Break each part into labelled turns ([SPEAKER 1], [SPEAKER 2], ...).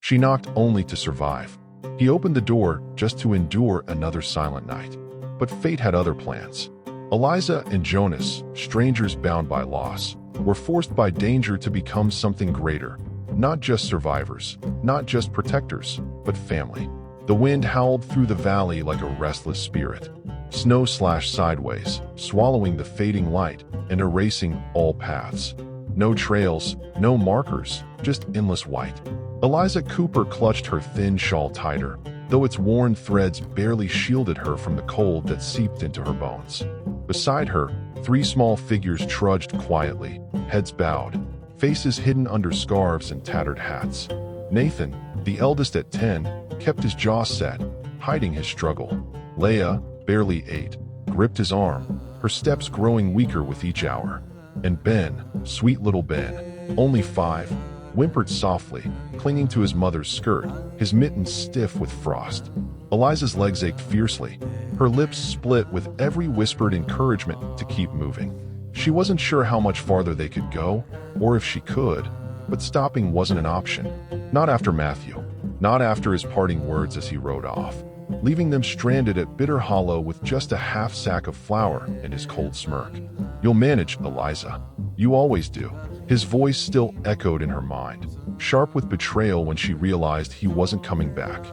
[SPEAKER 1] She knocked only to survive. He opened the door just to endure another silent night. But fate had other plans. Eliza and Jonas, strangers bound by loss, were forced by danger to become something greater. Not just survivors, not just protectors, but family. The wind howled through the valley like a restless spirit. Snow slashed sideways, swallowing the fading light and erasing all paths. No trails, no markers, just endless white. Eliza Cooper clutched her thin shawl tighter, though its worn threads barely shielded her from the cold that seeped into her bones. Beside her, 3 small figures trudged quietly, heads bowed, faces hidden under scarves and tattered hats. Nathan, the eldest at 10, kept his jaw set, hiding his struggle. Leah, barely 8, gripped his arm, her steps growing weaker with each hour. And Ben, sweet little Ben, only 5, whimpered softly, clinging to his mother's skirt, his mittens stiff with frost. Eliza's legs ached fiercely, her lips split with every whispered encouragement to keep moving. She wasn't sure how much farther they could go, or if she could, but stopping wasn't an option. Not after Matthew, not after his parting words as he rode off, leaving them stranded at Bitter Hollow with just a half sack of flour and his cold smirk. "You'll manage, Eliza. You always do." His voice still echoed in her mind, sharp with betrayal when she realized he wasn't coming back.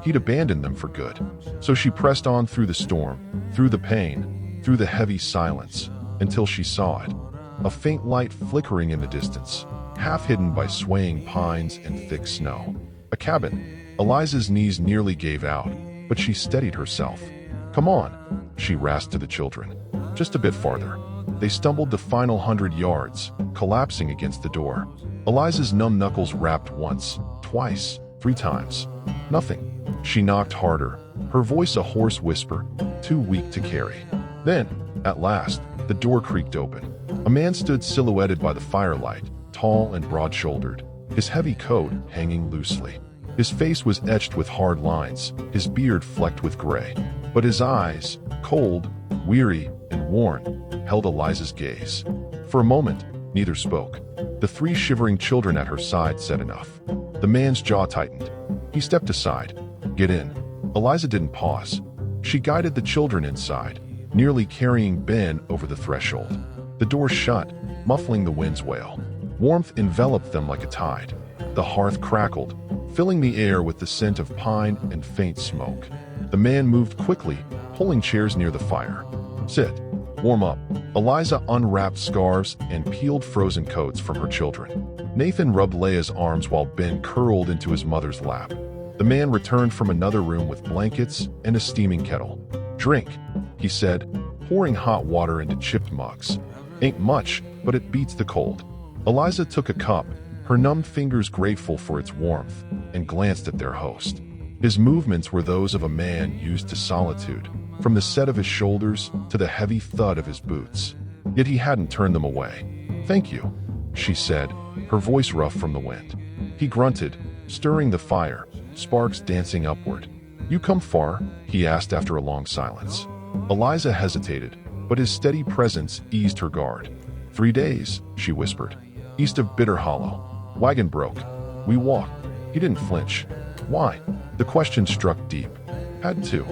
[SPEAKER 1] He'd abandoned them for good. So she pressed on through the storm, through the pain, through the heavy silence, until she saw it. A faint light flickering in the distance, half hidden by swaying pines and thick snow. A cabin. Eliza's knees nearly gave out, but she steadied herself. "Come on," she rasped to the children. "Just a bit farther." They stumbled the final 100 yards, collapsing against the door. Eliza's numb knuckles rapped once, twice, 3 times. Nothing. She knocked harder, her voice a hoarse whisper, too weak to carry. Then, at last, the door creaked open. A man stood silhouetted by the firelight, tall and broad-shouldered, his heavy coat hanging loosely. His face was etched with hard lines, his beard flecked with gray. But his eyes, cold, weary, and worn, held Eliza's gaze. For a moment, neither spoke. The 3 shivering children at her side said enough. The man's jaw tightened. He stepped aside. "Get in." Eliza didn't pause. She guided the children inside, nearly carrying Ben over the threshold. The door shut, muffling the wind's wail. Warmth enveloped them like a tide. The hearth crackled, filling the air with the scent of pine and faint smoke. The man moved quickly, pulling chairs near the fire. "Sit. Warm up." Eliza unwrapped scarves and peeled frozen coats from her children. Nathan rubbed Leah's arms while Ben curled into his mother's lap. The man returned from another room with blankets and a steaming kettle. "Drink," he said, pouring hot water into chipped mugs. "Ain't much, but it beats the cold." Eliza took a cup, her numbed fingers grateful for its warmth, and glanced at their host. His movements were those of a man used to solitude, from the set of his shoulders to the heavy thud of his boots. Yet he hadn't turned them away. "Thank you," she said, her voice rough from the wind. He grunted, stirring the fire, sparks dancing upward. "You come far?" he asked after a long silence. Eliza hesitated, but his steady presence eased her guard. 3 days, she whispered. "East of Bitter Hollow. Wagon broke. We walked." He didn't flinch. "Why?" The question struck deep. "Had to,"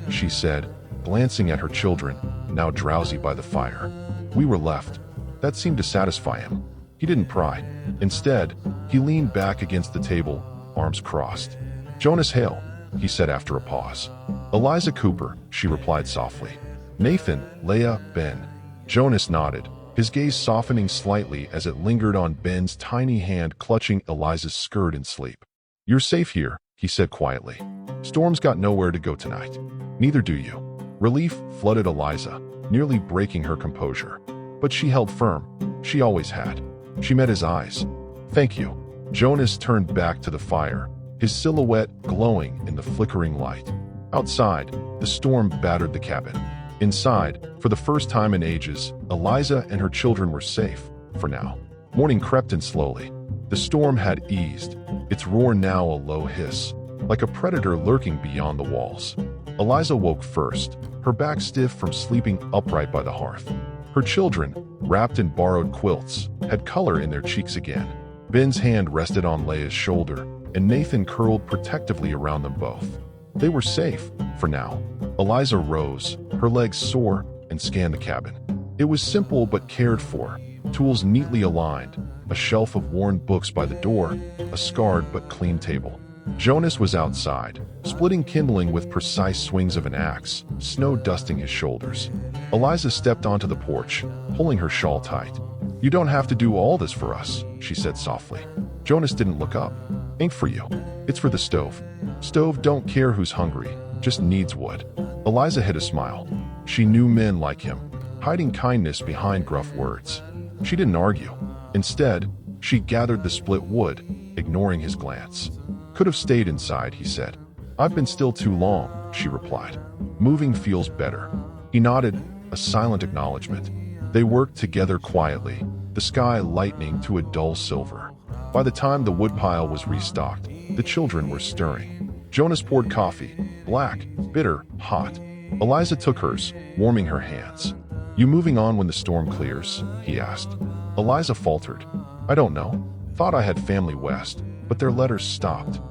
[SPEAKER 1] she said, glancing at her children, now drowsy by the fire. "We were left." That seemed to satisfy him. He didn't pry. Instead, he leaned back against the table, arms crossed. "Jonas Hale," he said after a pause. "Eliza Cooper," she replied softly. "Nathan, Leah, Ben." Jonas nodded, his gaze softening slightly as it lingered on Ben's tiny hand clutching Eliza's skirt in sleep. "You're safe here," he said quietly. "Storm's got nowhere to go tonight. Neither do you." Relief flooded Eliza, nearly breaking her composure. But she held firm. She always had. She met his eyes. "Thank you." Jonas turned back to the fire, his silhouette glowing in the flickering light. Outside, the storm battered the cabin. Inside, for the first time in ages, Eliza and her children were safe, for now. Morning crept in slowly. The storm had eased, its roar now a low hiss, like a predator lurking beyond the walls. Eliza woke first, her back stiff from sleeping upright by the hearth. Her children, wrapped in borrowed quilts, had color in their cheeks again. Ben's hand rested on Leah's shoulder, and Nathan curled protectively around them both. They were safe, for now. Eliza rose, her legs sore, and scanned the cabin. It was simple but cared for, tools neatly aligned, a shelf of worn books by the door, a scarred but clean table. Jonas was outside, splitting kindling with precise swings of an axe, snow dusting his shoulders. Eliza stepped onto the porch, pulling her shawl tight. "You don't have to do all this for us," she said softly. Jonas didn't look up. "Ain't for you. It's for the stove. Stove don't care who's hungry, just needs wood." Eliza hid a smile. She knew men like him, hiding kindness behind gruff words. She didn't argue. Instead, she gathered the split wood, ignoring his glance. "Could have stayed inside," he said. "I've been still too long," she replied. "Moving feels better." He nodded, a silent acknowledgement. They worked together quietly, the sky lightening to a dull silver. By the time the woodpile was restocked, the children were stirring. Jonas poured coffee, black, bitter, hot. Eliza took hers, warming her hands. "You moving on when the storm clears?" he asked. Eliza faltered. "I don't know. Thought I had family west, but their letters stopped."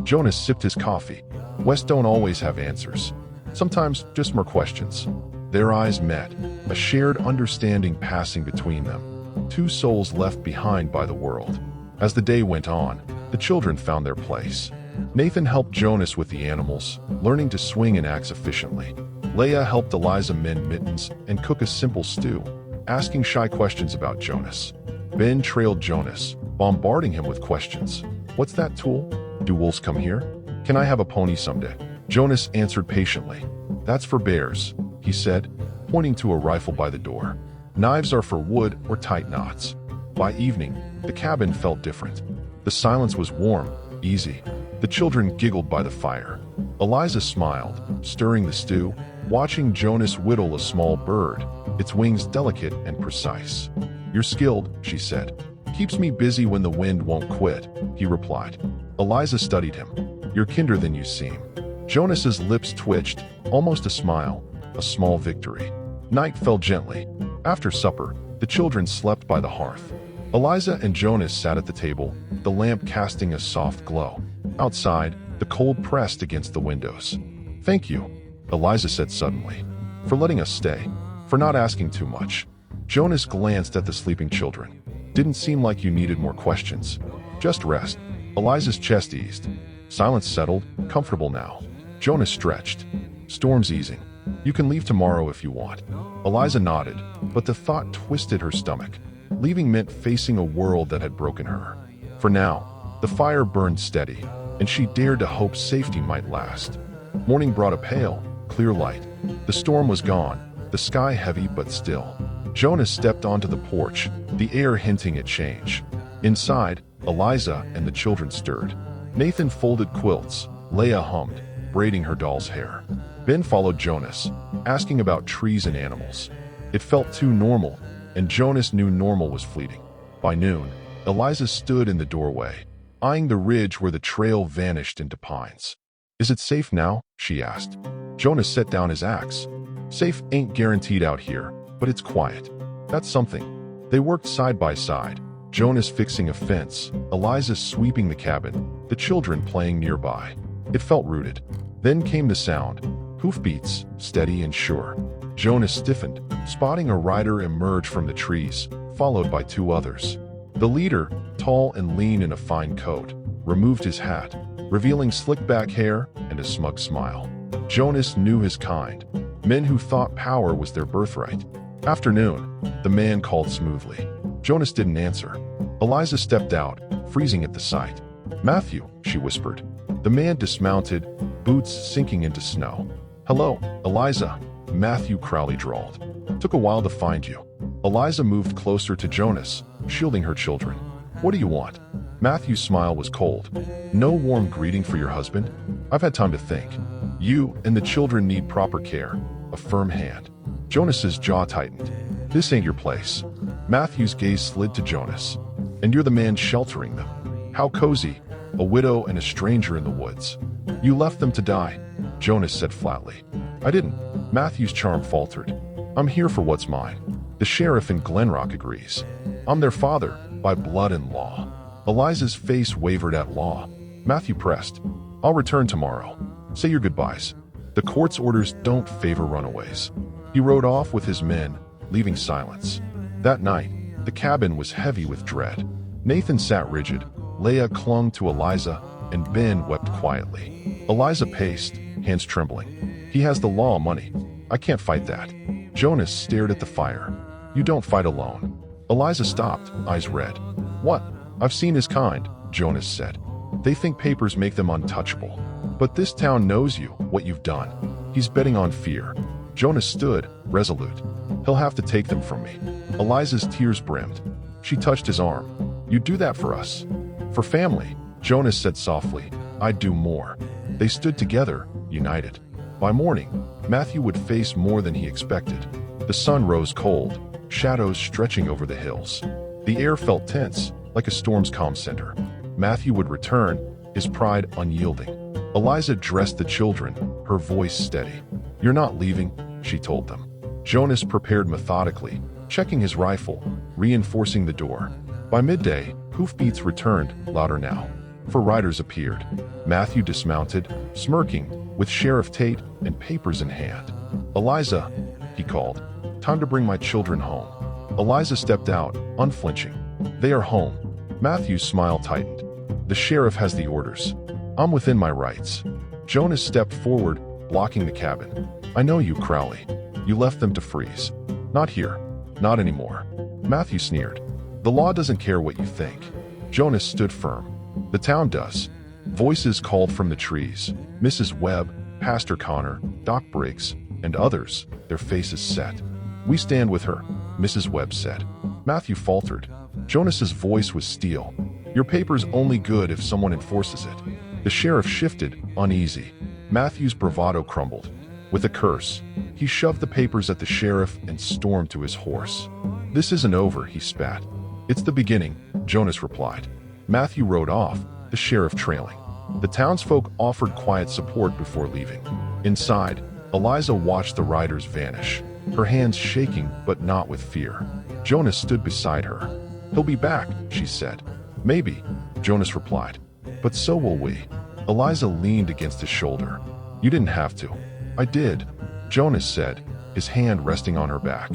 [SPEAKER 1] Jonas sipped his coffee. "West don't always have answers. Sometimes just more questions." Their eyes met, a shared understanding passing between them. Two souls left behind by the world. As the day went on, the children found their place. Nathan helped Jonas with the animals, learning to swing an axe efficiently. Leah helped Eliza mend mittens and cook a simple stew, asking shy questions about Jonas. Ben trailed Jonas, bombarding him with questions. "What's that tool? Do wolves come here? Can I have a pony someday?" Jonas answered patiently. "That's for bears," he said, pointing to a rifle by the door. "Knives are for wood or tight knots." By evening, the cabin felt different. The silence was warm, easy. The children giggled by the fire. Eliza smiled, stirring the stew, watching Jonas whittle a small bird, its wings delicate and precise. "You're skilled," she said. "Keeps me busy when the wind won't quit," he replied. Eliza studied him. "You're kinder than you seem." Jonas's lips twitched, almost a smile, a small victory. Night fell gently. After supper, the children slept by the hearth. Eliza and Jonas sat at the table, the lamp casting a soft glow. Outside, the cold pressed against the windows. "Thank you," Eliza said suddenly, "for letting us stay, for not asking too much." Jonas glanced at the sleeping children. "Didn't seem like you needed more questions. Just rest." Eliza's chest eased. Silence settled, comfortable now. Jonas stretched. "Storm's easing. You can leave tomorrow if you want." Eliza nodded, but the thought twisted her stomach. Leaving meant facing a world that had broken her. For now, the fire burned steady, and she dared to hope safety might last. Morning brought a pale, clear light. The storm was gone, the sky heavy but still. Jonas stepped onto the porch, the air hinting at change. Inside, Eliza and the children stirred. Nathan folded quilts, Leah hummed, braiding her doll's hair. Ben followed Jonas, asking about trees and animals. It felt too normal, and Jonas knew normal was fleeting. By noon, Eliza stood in the doorway, eyeing the ridge where the trail vanished into pines. "Is it safe now?" she asked. Jonas set down his axe. "Safe ain't guaranteed out here, but it's quiet. That's something." They worked side by side, Jonas fixing a fence, Eliza sweeping the cabin, the children playing nearby. It felt rooted. Then came the sound, hoofbeats, steady and sure. Jonas stiffened, spotting a rider emerge from the trees, followed by two others. The leader, tall and lean in a fine coat, removed his hat, revealing slick back hair and a smug smile. Jonas knew his kind, men who thought power was their birthright. "Afternoon," the man called smoothly. Jonas didn't answer. Eliza stepped out, freezing at the sight. "Matthew," she whispered. The man dismounted, boots sinking into snow. "Hello, Eliza," Matthew Crowley drawled. "Took a while to find you." Eliza moved closer to Jonas, shielding her children. "What do you want?" Matthew's smile was cold. "No warm greeting for your husband? I've had time to think. You and the children need proper care, a firm hand." Jonas's jaw tightened. "This ain't your place." Matthew's gaze slid to Jonas. "And you're the man sheltering them. How cozy, a widow and a stranger in the woods." "You left them to die," Jonas said flatly. "I didn't." Matthew's charm faltered. "I'm here for what's mine. The sheriff in Glenrock agrees. I'm their father, by blood and law." Eliza's face wavered at law. Matthew pressed. I'll return tomorrow. Say your goodbyes. The court's orders don't favor runaways. He rode off with his men, leaving silence. That night, the cabin was heavy with dread. Nathan sat rigid, Leah clung to Eliza, and Ben wept quietly. Eliza paced, hands trembling. He has the law money. I can't fight that. Jonas stared at the fire. You don't fight alone. Eliza stopped, eyes red. What? I've seen his kind, Jonas said. They think papers make them untouchable. But this town knows you, what you've done. He's betting on fear. Jonas stood, resolute. He'll have to take them from me. Eliza's tears brimmed. She touched his arm. You'd do that for us. For family, Jonas said softly. I'd do more. They stood together, united. By morning, Matthew would face more than he expected. The sun rose cold, shadows stretching over the hills. The air felt tense, like a storm's calm center. Matthew would return, his pride unyielding. Eliza dressed the children, her voice steady. You're not leaving, she told them. Jonas prepared methodically, checking his rifle, reinforcing the door. By midday, hoofbeats returned, louder now. 4 riders appeared. Matthew dismounted, smirking, with Sheriff Tate and papers in hand. Eliza, he called. Time to bring my children home. Eliza stepped out, unflinching. They are home. Matthew's smile tightened. The sheriff has the orders. I'm within my rights. Jonas stepped forward, blocking the cabin. I know you, Crowley. You left them to freeze. Not here. Not anymore. Matthew sneered. The law doesn't care what you think. Jonas stood firm. The town does. Voices called from the trees. Mrs. Webb, Pastor Connor, Doc Briggs, and others, their faces set. We stand with her, Mrs. Webb said. Matthew faltered. Jonas's voice was steel. Your paper's only good if someone enforces it. The sheriff shifted, uneasy. Matthew's bravado crumbled. With a curse, he shoved the papers at the sheriff and stormed to his horse. This isn't over, he spat. It's the beginning, Jonas replied. Matthew rode off, the sheriff trailing. The townsfolk offered quiet support before leaving. Inside, Eliza watched the riders vanish, her hands shaking but not with fear. Jonas stood beside her. He'll be back, she said. Maybe, Jonas replied. But so will we. Eliza leaned against his shoulder. You didn't have to. I did, Jonas said, his hand resting on her back.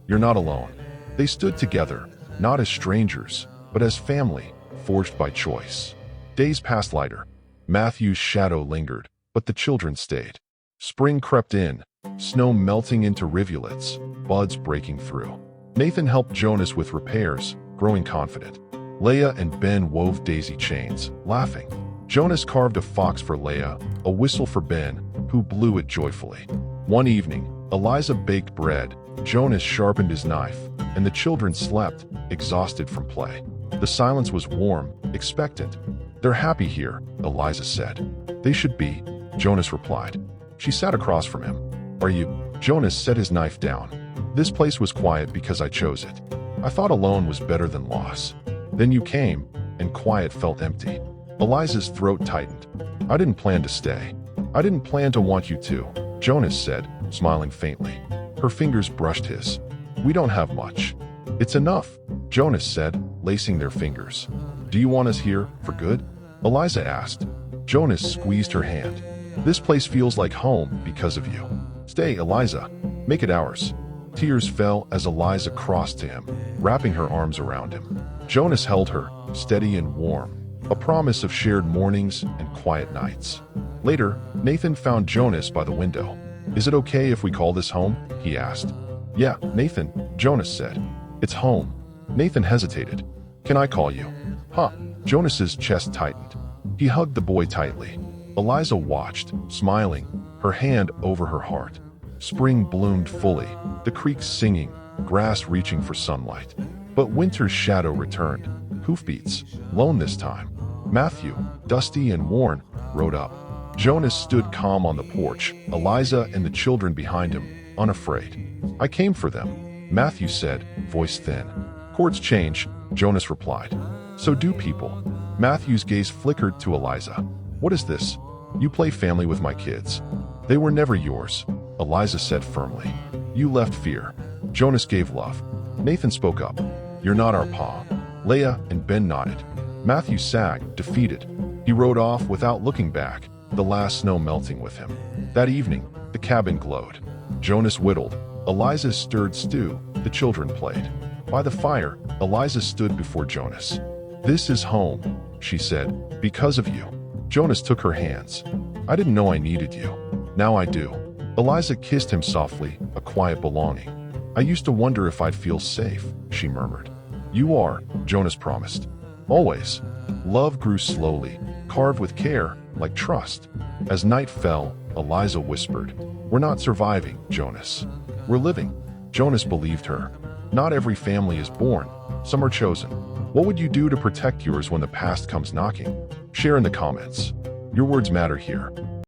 [SPEAKER 1] You're not alone. They stood together, not as strangers, but as family, forged by choice. Days passed lighter. Matthew's shadow lingered, but the children stayed. Spring crept in, snow melting into rivulets, buds breaking through. Nathan helped Jonas with repairs, growing confident. Leah and Ben wove daisy chains, laughing. Jonas carved a fox for Leah, a whistle for Ben, who blew it joyfully. One evening, Eliza baked bread, Jonas sharpened his knife, and the children slept, exhausted from play. The silence was warm, expectant. They're happy here, Eliza said. They should be, Jonas replied. She sat across from him. Are you? Jonas set his knife down. This place was quiet because I chose it. I thought alone was better than loss. Then you came, and quiet felt empty. Eliza's throat tightened. I didn't plan to stay. I didn't plan to want you to, Jonas said, smiling faintly. Her fingers brushed his. We don't have much. It's enough, Jonas said, lacing their fingers. Do you want us here, for good? Eliza asked. Jonas squeezed her hand. This place feels like home because of you. Stay, Eliza. Make it ours. Tears fell as Eliza crossed to him, wrapping her arms around him. Jonas held her, steady and warm, a promise of shared mornings and quiet nights. Later, Nathan found Jonas by the window. Is it okay if we call this home? He asked. Yeah, Nathan, Jonas said. It's home. Nathan hesitated. Can I call you? Huh. Jonas's chest tightened. He hugged the boy tightly. Eliza watched, smiling, her hand over her heart. Spring bloomed fully, the creek singing, grass reaching for sunlight. But winter's shadow returned. Hoofbeats, lone this time. Matthew, dusty and worn, rode up. Jonas stood calm on the porch, Eliza and the children behind him, unafraid. I came for them, Matthew said, voice thin. Courts change, Jonas replied. So do people. Matthew's gaze flickered to Eliza. What is this? You play family with my kids. They were never yours, Eliza said firmly. You left fear. Jonas gave love. Nathan spoke up. You're not our pa. Leah and Ben nodded. Matthew sagged, defeated. He rode off without looking back, the last snow melting with him. That evening, the cabin glowed. Jonas whittled. Eliza stirred stew. The children played. By the fire, Eliza stood before Jonas. "This is home," she said, "because of you." Jonas took her hands. "I didn't know I needed you. Now I do." Eliza kissed him softly, a quiet belonging. "I used to wonder if I'd feel safe," she murmured. "You are," Jonas promised. "Always." Love grew slowly, carved with care, like trust. As night fell, Eliza whispered, "We're not surviving, Jonas. We're living." Jonas believed her. Not every family is born. Some are chosen. What would you do to protect yours when the past comes knocking? Share in the comments. Your words matter here.